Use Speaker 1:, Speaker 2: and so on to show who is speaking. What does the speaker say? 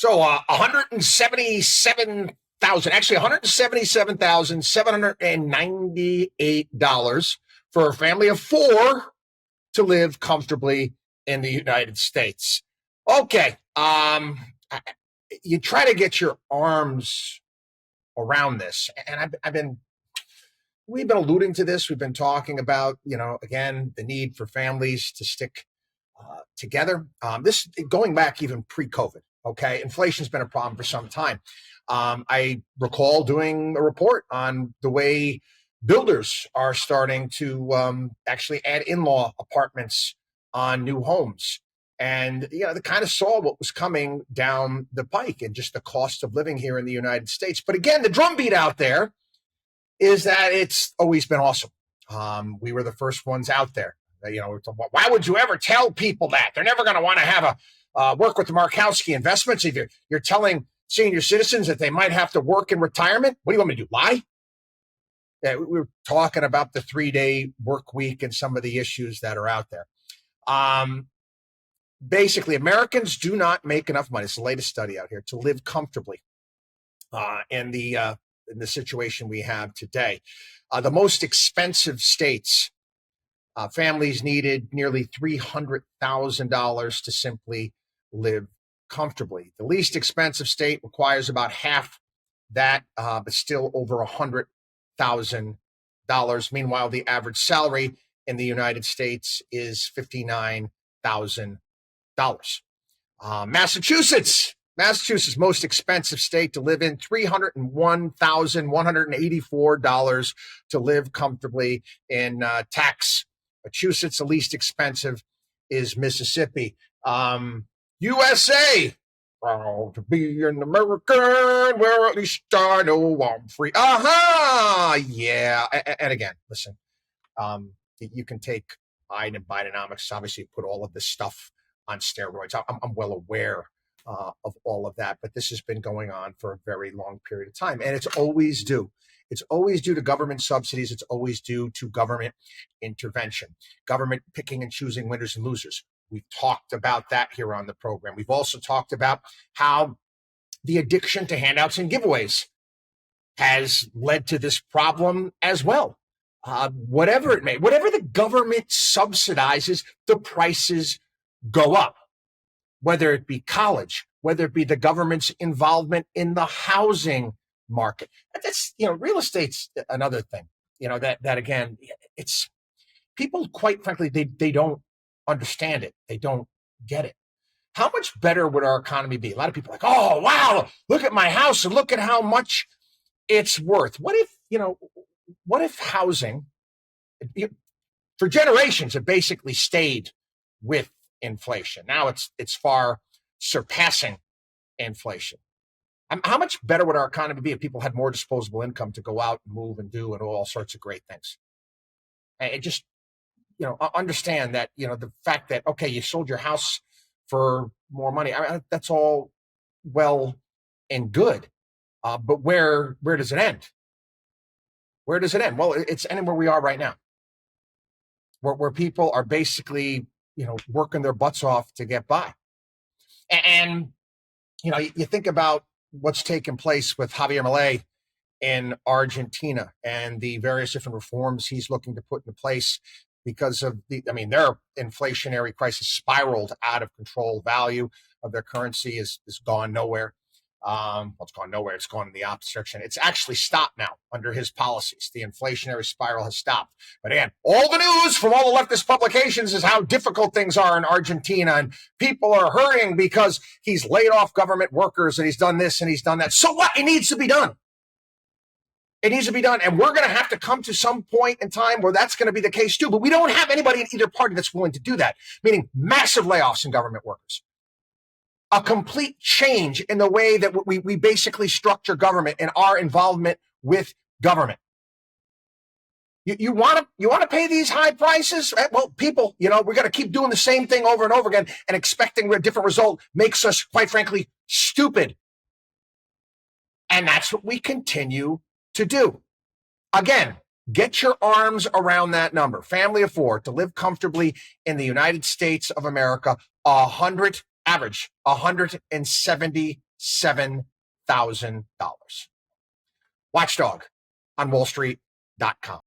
Speaker 1: So 177,000, actually $177,798 for a family of four to live comfortably in the United States. Okay, you try to get your arms around this, and we've been alluding to this. We've been talking about, again, the need for families to stick together. This going back even pre-COVID. Okay, inflation's been a problem for some time. I recall doing a report on the way builders are starting to actually add in-law apartments on new homes. And, they kind of saw what was coming down the pike and just the cost of living here in the United States. But again, the drumbeat out there is that it's always been awesome. We were the first ones out there. Why would you ever tell people that? They're never going to want to have work with the Markowski investments. If you're telling senior citizens that they might have to work in retirement, what do you want me to do? Lie? Yeah, we were talking about the 3-day work week and some of the issues that are out there. Basically, Americans do not make enough money. It's the latest study out here to live comfortably in the situation we have today. The most expensive states, families needed nearly $300,000 to simply live comfortably. The least expensive state requires about half that, but still over $100,000. Meanwhile, the average salary in the United States is $59,000. Massachusetts, most expensive state to live in, $301,184 to live comfortably in tax. Massachusetts, the least expensive is Mississippi. USA, proud to be an American, where at least I know I'm free. Yeah. And again, listen, you can take Bidenomics, obviously put all of this stuff on steroids. I'm well aware of all of that, but this has been going on for a very long period of time, and it's always due. It's always due to government subsidies. It's always due to government intervention, government picking and choosing winners and losers. We've talked about that here on the program. We've also talked about how the addiction to handouts and giveaways has led to this problem as well. Whatever it may, whatever the government subsidizes, the prices go up, whether it be college, whether it be the government's involvement in the housing market. That's, real estate's another thing, that again, it's people, quite frankly, they don't understand it. They don't get it. How much better would our economy be? A lot of people are like, oh, wow, look at my house and look at how much it's worth. What if housing, for generations, it basically stayed with inflation? Now it's far surpassing inflation. How much better would our economy be if people had more disposable income to go out and move and do and all sorts of great things? And just, understand that, the fact that, okay, you sold your house for more money, that's all well and good. But where does it end? Where does it end? Well, it's ending where we are right now, where people are basically, working their butts off to get by. And you think about what's taken place with Javier Milei in Argentina and the various different reforms he's looking to put into place because of their inflationary crisis spiraled out of control. Value of their currency is gone nowhere. It's gone nowhere. It's gone in the opposite direction. It's actually stopped now under his policies. The inflationary spiral has stopped. But again, all the news from all the leftist publications is how difficult things are in Argentina, and people are hurting because he's laid off government workers and he's done this and he's done that. So what? It needs to be done. It needs to be done. And we're going to have to come to some point in time where that's going to be the case too. But we don't have anybody in either party that's willing to do that, meaning massive layoffs in government workers. A complete change in the way that we basically structure government and our involvement with government. You want to pay these high prices? Well, people, we're going to keep doing the same thing over and over again and expecting a different result makes us, quite frankly, stupid. And that's what we continue to do. Again, get your arms around that number. Family of four to live comfortably in the United States of America, average $177,000 $7,000. WatchDog on WallStreet.com.